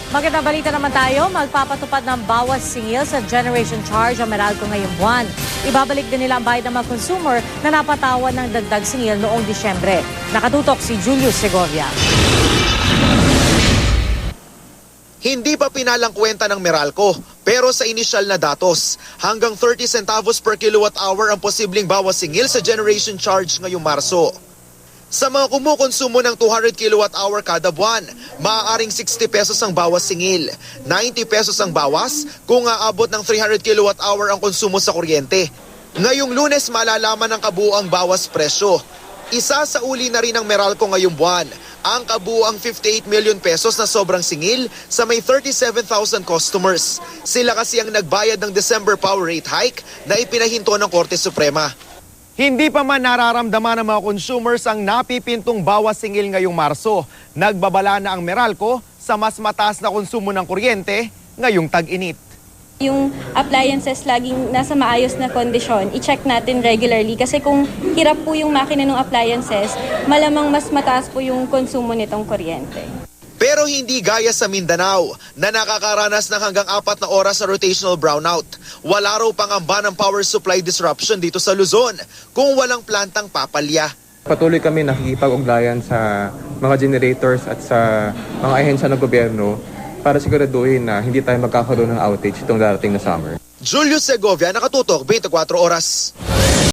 Magandang balita naman tayo, magpapatupad ng bawas singil sa generation charge ang Meralco ngayong buwan. Ibabalik din nila ang bayad ng mga consumer na napatawan ng dagdag singil noong Disyembre. Nakatutok si Julius Segovia. Hindi pa pinalang kwenta ng Meralco, pero sa inisyal na datos, hanggang 30 centavos per kilowatt hour ang posibleng bawas singil sa generation charge ngayong Marso. Sa mga kumukonsumo ng 200 kilowatt hour kada buwan, maaaring 60 pesos ang bawas singil, 90 pesos ang bawas kung aabot ng 300 kilowatt hour ang konsumo sa kuryente. Ngayong Lunes malalaman ang kabuuang bawas presyo. Isa sa uli na rin ng Meralco ngayong buwan, ang kabuuang 58 million pesos na sobrang singil sa may 37,000 customers. Sila kasi ang nagbayad ng December power rate hike na ipinahinto ng Korte Suprema. Hindi pa man nararamdaman ng mga consumers ang napipintong bawas singil ngayong Marso. Nagbabala na ang Meralco sa mas mataas na konsumo ng kuryente ngayong tag-init. Yung appliances laging nasa maayos na kondisyon, i-check natin regularly kasi kung hirap po yung makina ng appliances, malamang mas mataas po yung konsumo nitong kuryente. Pero hindi gaya sa Mindanao na nakakaranas ng hanggang 4 na oras sa rotational brownout. Wala raw pangamba ng power supply disruption dito sa Luzon kung walang plantang papalya. Patuloy kami nakikipag-ugnayan sa mga generators at sa mga ahensya ng gobyerno para siguraduhin na hindi tayo magkakaroon ng outage itong darating na summer. Julius Segovia, Nakatutok, 24 Oras.